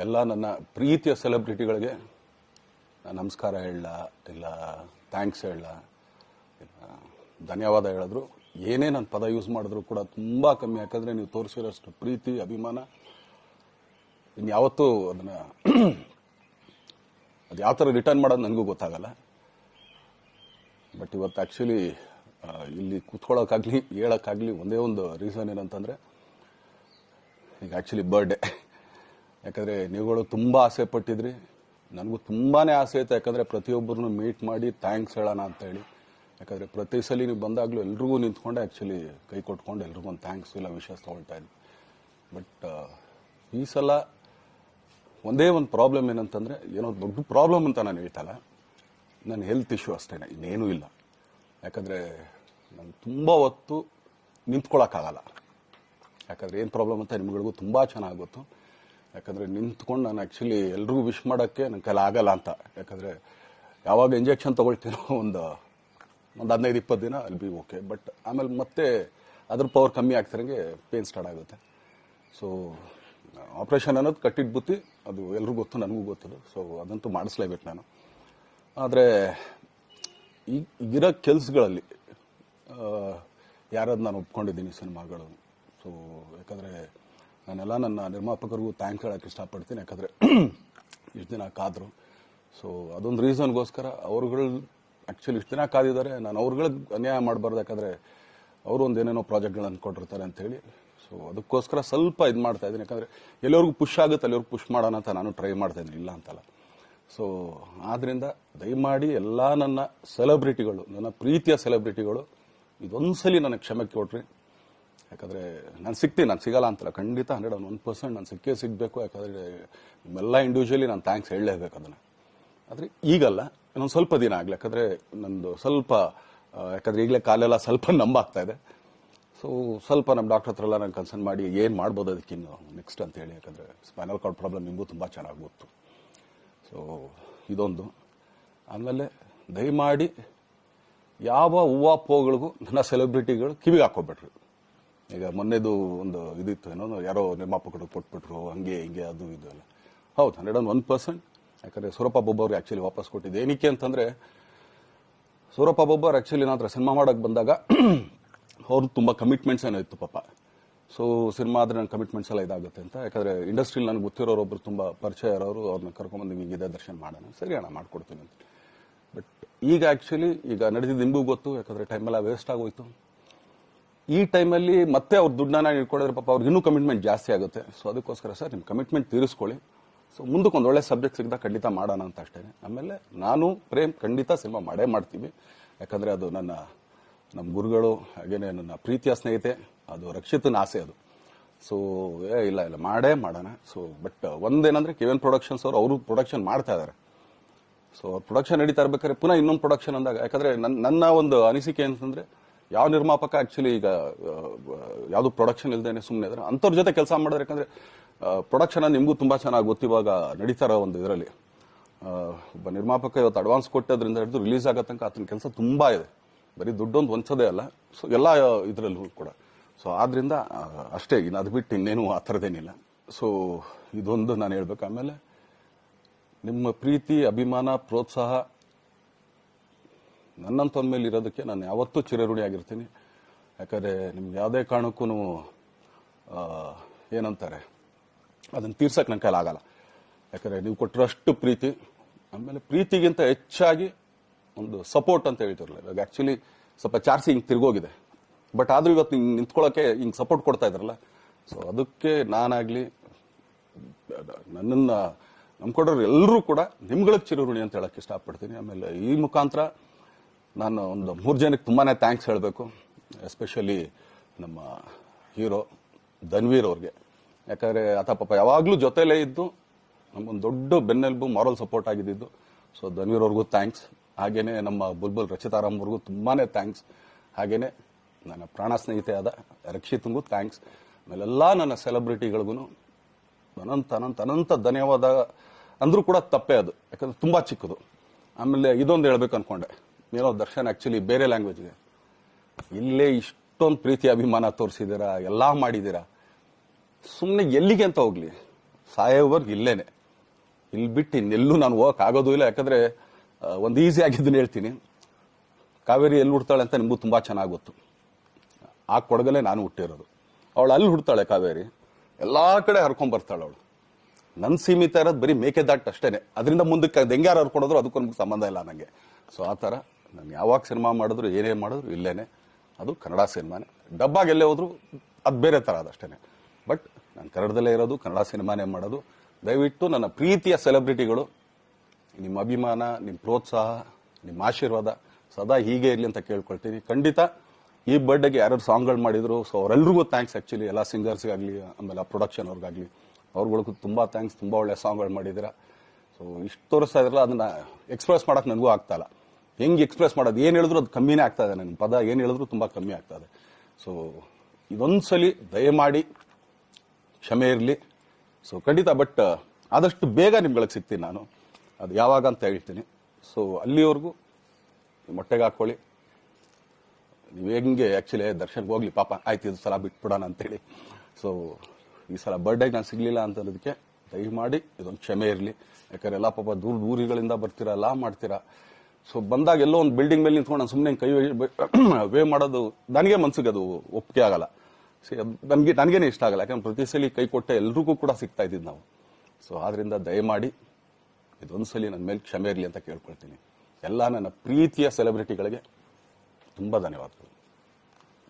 ಎಲ್ಲ ನನ್ನ ಪ್ರೀತಿಯ ಸೆಲೆಬ್ರಿಟಿಗಳಿಗೆ ನಮಸ್ಕಾರ ಹೇಳ ಇಲ್ಲ ಥ್ಯಾಂಕ್ಸ್ ಹೇಳ ಇಲ್ಲ ಧನ್ಯವಾದ ಹೇಳಿದ್ರು ಏನೇ ನನ್ನ ಪದ ಯೂಸ್ ಮಾಡಿದ್ರು ಕೂಡ ತುಂಬ ಕಮ್ಮಿ. ಯಾಕಂದರೆ ನೀವು ತೋರಿಸಿರೋಷ್ಟು ಪ್ರೀತಿ ಅಭಿಮಾನ ಇನ್ಯಾವತ್ತೂ ಅದನ್ನು ಅದು ಯಾವ ಥರ ರಿಟರ್ನ್ ಮಾಡೋದು ನನಗೂ ಗೊತ್ತಾಗಲ್ಲ. ಬಟ್ ಇವತ್ತು ಆ್ಯಕ್ಚುಲಿ ಇಲ್ಲಿ ಕೂತ್ಕೊಳ್ಳೋಕ್ಕಾಗಲಿ ಹೇಳೋಕ್ಕಾಗಲಿ ಒಂದೇ ಒಂದು ರೀಸನ್ ಏನಂತಂದರೆ ಈಗ ಆ್ಯಕ್ಚುಲಿ ಬರ್ಡೇ. ಯಾಕಂದರೆ ನೀವುಗಳು ತುಂಬ ಆಸೆ ಪಟ್ಟಿದ್ರಿ, ನನಗೂ ತುಂಬಾ ಆಸೆ ಇತ್ತು. ಯಾಕಂದರೆ ಪ್ರತಿಯೊಬ್ಬರನ್ನು ಮೀಟ್ ಮಾಡಿ ಥ್ಯಾಂಕ್ಸ್ ಹೇಳೋಣ ಅಂತೇಳಿ. ಯಾಕಂದರೆ ಪ್ರತಿ ಸಲ ನೀವು ಬಂದಾಗಲೂ ಎಲ್ರಿಗೂ ನಿಂತ್ಕೊಂಡೆ ಆ್ಯಕ್ಚುಲಿ ಕೈ ಕೊಟ್ಕೊಂಡು ಎಲ್ರಿಗೂ ಒಂದು ಥ್ಯಾಂಕ್ಸ್ ಇಲ್ಲ ವಿಶಸ್ ತೊಗೊಳ್ತಾ ಇದ್ವಿ. ಬಟ್ ಈ ಸಲ ಒಂದೇ ಒಂದು ಪ್ರಾಬ್ಲಮ್ ಏನಂತಂದರೆ, ಏನೋ ದೊಡ್ಡ ಪ್ರಾಬ್ಲಮ್ ಅಂತ ನಾನು ಹೇಳ್ತಲ್ಲ, ನನ್ನ ಹೆಲ್ತ್ ಇಶ್ಯೂ ಅಷ್ಟೇ, ಇನ್ನೇನೂ ಇಲ್ಲ. ಯಾಕಂದರೆ ನಾನು ತುಂಬ ಹೊತ್ತು ನಿಂತ್ಕೊಳ್ಳೋಕ್ಕಾಗಲ್ಲ. ಯಾಕಂದರೆ ಏನು ಪ್ರಾಬ್ಲಮ್ ಅಂತ ನಿಮ್ಗಳಿಗೂ ತುಂಬ ಚೆನ್ನಾಗಿ ಗೊತ್ತು. ಯಾಕಂದರೆ ನಿಂತ್ಕೊಂಡು ನಾನು ಆ್ಯಕ್ಚುಲಿ ಎಲ್ರಿಗೂ ವಿಶ್ ಮಾಡೋಕ್ಕೆ ನನ್ನ ಕೈಲಿ ಆಗಲ್ಲ ಅಂತ. ಯಾಕಂದರೆ ಯಾವಾಗ ಇಂಜೆಕ್ಷನ್ ತೊಗೊಳ್ತೀನೋ ಒಂದು 15-20 ದಿನ ಅಲ್ಲಿ ಬಿ ಓಕೆ. ಬಟ್ ಆಮೇಲೆ ಮತ್ತೆ ಅದ್ರ ಪವರ್ ಕಮ್ಮಿ ಆಗ್ತಿರಂಗೆ ಪೇನ್ ಸ್ಟಾರ್ಟ್ ಆಗುತ್ತೆ. ಸೊ ಆಪ್ರೇಷನ್ ಅನ್ನೋದು ಕಟ್ಟಿಟ್ಟು ಬುತ್ತಿ, ಅದು ಎಲ್ರಿಗೂ ಗೊತ್ತು, ನನಗೂ ಗೊತ್ತದು. ಸೊ ಅದಂತೂ ಮಾಡಿಸ್ಲೇಬೇಕು ನಾನು. ಆದರೆ ಈಗಿರೋ ಕೆಲಸಗಳಲ್ಲಿ ಯಾರಾದ್ರು ನಾನು ಒಪ್ಕೊಂಡಿದ್ದೀನಿ ಸಿನಿಮಾಗಳು. ಸೊ ಯಾಕಂದರೆ ನಾನೆಲ್ಲ ನನ್ನ ನಿರ್ಮಾಪಕರಿಗೂ ಥ್ಯಾಂಕ್ಸ್ ಹೇಳೋಕ್ಕೆ ಇಷ್ಟಪಡ್ತೀನಿ. ಯಾಕಂದರೆ ಇಷ್ಟು ದಿನ ಕಾದರು. ಸೊ ಅದೊಂದು ರೀಸನ್ಗೋಸ್ಕರ ಅವ್ರುಗಳು ಆ್ಯಕ್ಚುಲಿ ಇಷ್ಟು ದಿನ ಕಾದಿದ್ದಾರೆ. ನಾನು ಅವ್ರುಗಳಿಗೆ ಅನ್ಯಾಯ ಮಾಡಬಾರ್ದು. ಯಾಕಂದರೆ ಅವರು ಒಂದು ಏನೇನೋ ಪ್ರಾಜೆಕ್ಟ್ಗಳನ್ನು ಕೊಟ್ಟಿರ್ತಾರೆ ಅಂಥೇಳಿ. ಸೊ ಅದಕ್ಕೋಸ್ಕರ ಸ್ವಲ್ಪ ಇದು ಮಾಡ್ತಾ ಇದ್ದೀನಿ. ಯಾಕಂದರೆ ಎಲ್ಲಿವರೆಗೂ ಪುಷ್ ಆಗುತ್ತೆ ಅಲ್ಲಿವರೆಗೂ ಪುಷ್ ಮಾಡೋಣ ಅಂತ ನಾನು ಟ್ರೈ ಮಾಡ್ತಾ ಇದ್ದೀನಿ, ಇಲ್ಲ ಅಂತಲ್ಲ. ಸೊ ಆದ್ದರಿಂದ ದಯಮಾಡಿ ಎಲ್ಲ ನನ್ನ ಸೆಲೆಬ್ರಿಟಿಗಳು, ನನ್ನ ಪ್ರೀತಿಯ ಸೆಲೆಬ್ರಿಟಿಗಳು, ಇದೊಂದ್ಸಲಿ ನನಗೆ ಕ್ಷಮೆ ಕೊಡ್ರಿ. ಯಾಕಂದರೆ ನಾನು ಸಿಗ್ತೀನಿ, ನಾನು ಸಿಗಲ್ಲ ಅಂತಲ್ಲ, ಖಂಡಿತ 101% ನಾನು ಸಿಕ್ಕೇ ಸಿಗಬೇಕು. ಯಾಕಂದರೆ ನಿಮ್ಮೆಲ್ಲ ಇಂಡಿವಿಜುವಲಿ ನಾನು ಥ್ಯಾಂಕ್ಸ್ ಹೇಳಲೇಬೇಕು ಅದನ್ನು. ಆದರೆ ಈಗಲ್ಲ, ಇನ್ನೊಂದು ಸ್ವಲ್ಪ ದಿನ ಆಗಲಿ. ಯಾಕಂದರೆ ನಂದು ಸ್ವಲ್ಪ ಯಾಕಂದರೆ ಈಗಲೇ ಕಾಲೆಲ್ಲ ಸ್ವಲ್ಪ ನಂಬಾಗ್ತಾ ಇದೆ. ಸೊ ಸ್ವಲ್ಪ ನಮ್ಮ ಡಾಕ್ಟರ್ ಹತ್ರ ಎಲ್ಲ ನಾನು ಕನ್ಸರ್ನ್ ಮಾಡಿ ಏನು ಮಾಡ್ಬೋದು ಅದಕ್ಕಿನ್ನು ನೆಕ್ಸ್ಟ್ ಅಂತೇಳಿ. ಯಾಕಂದರೆ ಸ್ಪೈನಲ್ ಕಾರ್ಡ್ ಪ್ರಾಬ್ಲಮ್ ನಿಮಗೂ ತುಂಬ ಚೆನ್ನಾಗಿ ಗೊತ್ತು. ಸೊ ಇದೊಂದು. ಆಮೇಲೆ ದಯಮಾಡಿ ಯಾವ ಹೂವಾಪೋಗಳಿಗೂ ನನ್ನ ಸೆಲೆಬ್ರಿಟಿಗಳು ಕಿವಿಗೆ ಹಾಕೋಬಿಟ್ರು. ಈಗ ಮೊನ್ನೆದು ಒಂದು ಇದಿತ್ತು, ಏನೋ ಯಾರೋ ನಿರ್ಮಾಪಕರು ಕೊಟ್ಬಿಟ್ರು, ಹಂಗೆ ಹಿಂಗೆ ಅದು ಇದು ಎಲ್ಲ. ಹೌದು, 101%. ಯಾಕಂದರೆ ಸೂರಪ್ಪ ಬೊಬ್ಬವ್ರಿಗೆ ಆ್ಯಕ್ಚುಲಿ ವಾಪಸ್ ಕೊಟ್ಟಿದ್ದು ಏನಕ್ಕೆ ಅಂತಂದರೆ, ಸೂರಪ್ಪ ಬೊಬ್ಬರು ಆ್ಯಕ್ಚುಲಿ ನನ್ನ ಹತ್ರ ಸಿನಿಮಾ ಮಾಡೋಕ್ಕೆ ಬಂದಾಗ ಅವ್ರು ತುಂಬ ಕಮಿಟ್ಮೆಂಟ್ಸ್ ಏನೋ ಇತ್ತು ಪಾಪ. ಸೊ ಸಿನಿಮಾ ಆದರೆ ನನ್ನ ಕಮಿಟ್ಮೆಂಟ್ಸ್ ಎಲ್ಲ ಇದಾಗುತ್ತೆ ಅಂತ. ಯಾಕಂದರೆ ಇಂಡಸ್ಟ್ರಿಲಿ ನನಗೆ ಗೊತ್ತಿರೋರೊಬ್ಬರು ತುಂಬ ಪರಿಚಯ ಇರೋರು, ಅವ್ರನ್ನ ಕರ್ಕೊಂಬಂದು ಹಿಂಗಿದೆ ದರ್ಶನ ಮಾಡೋಣ, ಸರಿ ಅಣ್ಣ ಮಾಡ್ಕೊಡ್ತೀನಿ ಅಂತ. ಬಟ್ ಈಗ ಆ್ಯಕ್ಚುಲಿ ಈಗ ನಡೆದಿದ್ದು ನಿಮಗೂ ಗೊತ್ತು. ಯಾಕಂದರೆ ಟೈಮೆಲ್ಲ ವೇಸ್ಟ್ ಆಗೋಯ್ತು. ಈ ಟೈಮಲ್ಲಿ ಮತ್ತೆ ಅವ್ರ ದುಡ್ಡನ್ನ ಇಟ್ಕೊಂಡಿದ್ರೆ ಪಾಪ ಅವ್ರಿಗೆ ಇನ್ನೂ ಕಮಿಟ್ಮೆಂಟ್ ಜಾಸ್ತಿ ಆಗುತ್ತೆ. ಸೊ ಅದಕ್ಕೋಸ್ಕರ ಸರ್ ನಿಮ್ಮ ಕಮಿಟ್ಮೆಂಟ್ ತೀರಿಸ್ಕೊಳ್ಳಿ. ಸೊ ಮುಂದಕ್ಕೆ ಒಂದು ಒಳ್ಳೆ ಸಬ್ಜೆಕ್ಟ್ ಸಿಗ್ದಾಗ ಖಂಡಿತ ಮಾಡೋಣ ಅಂತ ಅಷ್ಟೇ. ಆಮೇಲೆ ನಾನು ಪ್ರೇಮ್ ಖಂಡಿತ ಸಿನಿಮಾ ಮಾಡೇ ಮಾಡ್ತೀವಿ. ಯಾಕಂದರೆ ಅದು ನಮ್ಮ ಗುರುಗಳು, ಹಾಗೇನೆ ನನ್ನ ಪ್ರೀತಿಯ ಸ್ನೇಹಿತೆ, ಅದು ರಕ್ಷಿತನ ಆಸೆ ಅದು. ಸೊ ಇಲ್ಲ ಮಾಡೇ ಮಾಡೋಣ. ಸೊ ಬಟ್ ಒಂದೇನಂದ್ರೆ KVN ಪ್ರೊಡಕ್ಷನ್ಸ್ ಅವರು ಪ್ರೊಡಕ್ಷನ್ ಮಾಡ್ತಾ ಇದ್ದಾರೆ. ಸೊ ಪ್ರೊಡಕ್ಷನ್ ನಡೀತಾ ಇರ್ಬೇಕಾದ್ರೆ ಪುನಃ ಇನ್ನೊಂದು ಪ್ರೊಡಕ್ಷನ್ ಅಂದಾಗ, ಯಾಕಂದರೆ ನನ್ನ ಒಂದು ಅನಿಸಿಕೆ ಅಂತಂದರೆ, ಯಾವ ನಿರ್ಮಾಪಕ ಆ್ಯಕ್ಚುಲಿ ಈಗ ಯಾವುದು ಪ್ರೊಡಕ್ಷನ್ ಇಲ್ದೇನೆ ಸುಮ್ಮನೆ ಇದ್ದಾರೆ ಅಂಥವ್ರ ಜೊತೆ ಕೆಲಸ ಮಾಡೋದು. ಯಾಕಂದರೆ ಪ್ರೊಡಕ್ಷನ್ ನಿಮಗೂ ತುಂಬ ಚೆನ್ನಾಗಿ ಗೊತ್ತು. ಇವಾಗ ನಡೀತಾ ಇರೋ ಒಂದು ಇದರಲ್ಲಿ ಒಬ್ಬ ನಿರ್ಮಾಪಕ ಇವತ್ತು ಅಡ್ವಾನ್ಸ್ ಕೊಟ್ಟೋದ್ರಿಂದ ಹಿಡಿದು ರಿಲೀಸ್ ಆಗೋ ತನಕ ಆತನ ಕೆಲಸ ತುಂಬ ಇದೆ. ಬರೀ ದುಡ್ಡೊಂದು ಹೊಂಚೋದೇ ಅಲ್ಲ, ಸೊ ಎಲ್ಲ ಇದರಲ್ಲೂ ಕೂಡ. ಸೊ ಆದ್ರಿಂದ ಅಷ್ಟೇ, ಇನ್ನು ಅದು ಬಿಟ್ಟು ಇನ್ನೇನು ಆ ಥರದ್ದೇನಿಲ್ಲ. ಸೊ ಇದೊಂದು ನಾನು ಹೇಳ್ಬೇಕು. ಆಮೇಲೆ ನಿಮ್ಮ ಪ್ರೀತಿ, ಅಭಿಮಾನ, ಪ್ರೋತ್ಸಾಹ ನನ್ನಂತಂದ ಮೇಲೆ ಇರೋದಕ್ಕೆ ನಾನು ಯಾವತ್ತೂ ಚಿರಋಣಿಯಾಗಿರ್ತೀನಿ. ಯಾಕಂದರೆ ನಿಮ್ಗೆ ಯಾವುದೇ ಕಾರಣಕ್ಕೂ ಏನಂತಾರೆ ಅದನ್ನು ತೀರ್ಸಕ್ಕೆ ನನ್ನ ಕೈಲಿ ಆಗಲ್ಲ. ಯಾಕಂದರೆ ನೀವು ಕೊಟ್ಟಿರೋಷ್ಟು ಪ್ರೀತಿ, ಆಮೇಲೆ ಪ್ರೀತಿಗಿಂತ ಹೆಚ್ಚಾಗಿ ಒಂದು ಸಪೋರ್ಟ್ ಅಂತ ಹೇಳ್ತಿರಲ್ಲ. ಇವಾಗ ಆ್ಯಕ್ಚುಲಿ ಸ್ವಲ್ಪ ಚಾರ್ಜ್ ಹಿಂಗೆ ತಿರ್ಗೋಗಿದೆ. ಬಟ್ ಆದರೂ ಇವತ್ತು ಹಿಂಗೆ ನಿಂತ್ಕೊಳ್ಳೋಕ್ಕೆ ಹಿಂಗೆ ಸಪೋರ್ಟ್ ಕೊಡ್ತಾ ಇದ್ರಲ್ಲ. ಸೊ ಅದಕ್ಕೆ ನಾನಾಗಲಿ ನನ್ನನ್ನು ನಂಬ್ಕೊಡೋರು ಎಲ್ಲರೂ ಕೂಡ ನಿಮ್ಗಳಿಗೆ ಚಿರಋಣಿ ಅಂತ ಹೇಳಕ್ಕೆ ಇಷ್ಟಪಡ್ತೀನಿ. ಆಮೇಲೆ ಈ ಮುಖಾಂತರ ನಾನು ಒಂದು 3 ಜನಕ್ಕೆ ತುಂಬಾ ಥ್ಯಾಂಕ್ಸ್ ಹೇಳಬೇಕು. ಎಸ್ಪೆಷಲಿ ನಮ್ಮ ಹೀರೋ ಧನ್ವೀರ್ ಅವ್ರಿಗೆ. ಯಾಕಂದರೆ ಆತ ಪಾಪ ಯಾವಾಗಲೂ ಜೊತೆಲೇ ಇದ್ದು ನಮಗೊಂದು ದೊಡ್ಡ ಬೆನ್ನೆಲುಬು, ಮಾರಲ್ ಸಪೋರ್ಟ್ ಆಗಿದ್ದು. ಸೊ ಧನ್ವೀರ್ ಅವ್ರಿಗೂ ಥ್ಯಾಂಕ್ಸ್. ಹಾಗೇನೆ ನಮ್ಮ ಬುಲ್ಬುಲ್ ರಚಿತಾರಾಮ್ ಅವ್ರಿಗೂ ತುಂಬಾ ಥ್ಯಾಂಕ್ಸ್. ಹಾಗೇನೆ ನನ್ನ ಪ್ರಾಣ ಸ್ನೇಹಿತೆ ಆದ ರಕ್ಷಿತಂಗೂ ಥ್ಯಾಂಕ್ಸ್. ಆಮೇಲೆಲ್ಲ ನನ್ನ ಸೆಲೆಬ್ರಿಟಿಗಳಿಗೂ ಅನಂತ ಧನ್ಯವಾದ ಅಂದರೂ ಕೂಡ ತಪ್ಪೇ ಅದು. ಯಾಕಂದರೆ ತುಂಬ ಚಿಕ್ಕದು. ಆಮೇಲೆ ಇದೊಂದು ಹೇಳ್ಬೇಕು ಅಂದ್ಕೊಂಡೆ, ಏನೋ ದರ್ಶನ್ ಆ್ಯಕ್ಚುಲಿ ಬೇರೆ ಲ್ಯಾಂಗ್ವೇಜ್ಗೆ ಇಲ್ಲೇ ಇಷ್ಟೊಂದು ಪ್ರೀತಿ ಅಭಿಮಾನ ತೋರಿಸಿದ್ದೀರಾ, ಎಲ್ಲ ಮಾಡಿದ್ದೀರಾ, ಸುಮ್ಮನೆ ಎಲ್ಲಿಗೆ ಅಂತ ಹೋಗ್ಲಿ. ಸಾಯೋವರ್ಗು ಇಲ್ಲೇನೆ, ಇಲ್ಲಿ ಬಿಟ್ಟು ಇನ್ನೆಲ್ಲೂ ನಾನು ಹೋಗಕ್ ಆಗೋದು ಇಲ್ಲ. ಯಾಕಂದ್ರೆ ಒಂದು ಈಸಿ ಆಗಿದ್ದನ್ನು ಹೇಳ್ತೀನಿ, ಕಾವೇರಿ ಎಲ್ಲಿ ಹುಡ್ತಾಳೆ ಅಂತ ನಿಮಗೂ ತುಂಬಾ ಚೆನ್ನಾಗಿ ಗೊತ್ತು. ಆ ಕೊಡಗಲ್ಲೇ ನಾನು ಹುಟ್ಟಿರೋದು. ಅವಳು ಅಲ್ಲಿ ಹುಡ್ತಾಳೆ ಕಾವೇರಿ, ಎಲ್ಲಾ ಕಡೆ ಹರ್ಕೊಂಡ್ ಬರ್ತಾಳೆ ಅವಳು. ನನ್ ಸೀಮಿತ ಇರೋದು ಬರೀ ಮೇಕೆದಾಟ್ ಅಷ್ಟೇನೆ, ಅದರಿಂದ ಮುಂದಕ್ಕೆ ಅದು ಹೆಂಗ್ಯಾರು ಹರ್ಕೊಡೋದ್ರು ಅದಕ್ಕೂ ನಮ್ಗೆ ಸಂಬಂಧ ಇಲ್ಲ ನನಗೆ. ಸೊ ಆ ಥರ ನಾನು ಯಾವಾಗ ಸಿನಿಮಾ ಮಾಡಿದ್ರು ಏನೇ ಮಾಡಿದ್ರು ಇಲ್ಲೇನೆ, ಅದು ಕನ್ನಡ ಸಿನಿಮಾನೇ. ಡಬ್ಬಾಗಿ ಎಲ್ಲೇ ಹೋದ್ರು ಅದು ಬೇರೆ ಥರ ಅದಷ್ಟೇನೆ. ಬಟ್ ನಾನು ಕನ್ನಡದಲ್ಲೇ ಇರೋದು, ಕನ್ನಡ ಸಿನಿಮಾನೇ ಮಾಡೋದು. ದಯವಿಟ್ಟು ನನ್ನ ಪ್ರೀತಿಯ ಸೆಲೆಬ್ರಿಟಿಗಳು, ನಿಮ್ಮ ಅಭಿಮಾನ, ನಿಮ್ಮ ಪ್ರೋತ್ಸಾಹ, ನಿಮ್ಮ ಆಶೀರ್ವಾದ ಸದಾ ಹೀಗೆ ಇರಲಿ ಅಂತ ಕೇಳ್ಕೊಳ್ತೀನಿ. ಖಂಡಿತ ಈ ಬರ್ಡೇಗೆ ಯಾರು ಸಾಂಗ್ಗಳು ಮಾಡಿದ್ರು, ಸೊ ಅವರೆಲ್ರಿಗೂ ಥ್ಯಾಂಕ್ಸ್. ಆ್ಯಕ್ಚುಲಿ ಎಲ್ಲ ಸಿಂಗರ್ಸ್ಗಾಗಲಿ, ಆಮೇಲೆ ಪ್ರೊಡಕ್ಷನ್ ಅವ್ರಿಗಾಗಲಿ, ಅವ್ರುಗಳಿಗೂ ತುಂಬಾ ಥ್ಯಾಂಕ್ಸ್. ತುಂಬ ಒಳ್ಳೆ ಸಾಂಗ್ಗಳು ಮಾಡಿದ್ದೀರಾ. ಸೊ ಇಷ್ಟು ತೋರಿಸ್ತಾ ಇದ್ರಲ್ಲ, ಅದನ್ನ ಎಕ್ಸ್ಪ್ರೆಸ್ ಮಾಡಕ್ಕೆ ನನಗೂ ಆಗ್ತಾ ಇಲ್ಲ. ಹೆಂಗೆ ಎಕ್ಸ್ಪ್ರೆಸ್ ಮಾಡೋದು, ಏನು ಹೇಳಿದ್ರು ಅದು ಕಮ್ಮಿನೇ ಆಗ್ತಾ ಇದೆ. ನನ್ನ ಪದ ಏನು ಹೇಳಿದ್ರು ತುಂಬ ಕಮ್ಮಿ ಆಗ್ತಾ ಇದೆ. ಸೊ ಇದೊಂದ್ಸಲಿ ದಯಮಾಡಿ ಕ್ಷಮೆ ಇರಲಿ. ಸೊ ಖಂಡಿತ, ಬಟ್ ಆದಷ್ಟು ಬೇಗ ನಿಮ್ಗಳಿಗೆ ಸಿಗ್ತೀನಿ ನಾನು, ಅದು ಯಾವಾಗ ಅಂತ ಹೇಳ್ತೀನಿ. ಸೊ ಅಲ್ಲಿವರೆಗೂ ಮೊಟ್ಟೆಗೆ ಹಾಕೊಳ್ಳಿ. ನೀವು ಹೆಂಗೆ ಆ್ಯಕ್ಚುಲಿ ದರ್ಶನ್ಗೆ ಹೋಗ್ಲಿ ಪಾಪ, ಆಯ್ತು ಇದು ಸಲ ಬಿಟ್ಬಿಡೋಣ ಅಂತೇಳಿ. ಸೊ ಈ ಸಲ ಬರ್ಡೇಗೆ ನಾನು ಸಿಗಲಿಲ್ಲ ಅಂತನ್ನೋದಕ್ಕೆ ದಯಮಾಡಿ ಇದೊಂದು ಕ್ಷಮೆ ಇರಲಿ. ಯಾಕಂದ್ರೆ ಎಲ್ಲ ಪಾಪ ದೂರಗಳಿಂದ ಬರ್ತೀರಾ, ಎಲ್ಲ ಮಾಡ್ತೀರಾ. ಸೊ ಬಂದಾಗ ಎಲ್ಲೋ ಒಂದು ಬಿಲ್ಡಿಂಗ್ ಮೇಲೆ ನಿಂತ್ಕೊಂಡು ನಾನು ಸುಮ್ಮನೆ ಕೈ ವೇ ಮಾಡೋದು ನನಗೆ ಮನ್ಸಿಗೆ ಅದು ಒಪ್ಪಿಗೆ ಆಗಲ್ಲ. ನನಗೇನೆ ಇಷ್ಟ ಆಗಲ್ಲ. ಯಾಕಂದ್ರೆ ಪ್ರತಿ ಸಲ ಕೈ ಕೊಟ್ಟೆ ಎಲ್ರಿಗೂ ಕೂಡ ಸಿಗ್ತಾ ಇದ್ದಿದ್ದು ನಾವು. ಸೊ ಆದ್ರಿಂದ ದಯಮಾಡಿ ಇದೊಂದ್ಸಲಿ ನನ್ನ ಮೇಲೆ ಕ್ಷಮೆ ಇರಲಿ ಅಂತ ಕೇಳ್ಕೊಳ್ತೀನಿ. ಎಲ್ಲ ನನ್ನ ಪ್ರೀತಿಯ ಸೆಲೆಬ್ರಿಟಿಗಳಿಗೆ ತುಂಬ ಧನ್ಯವಾದಗಳು.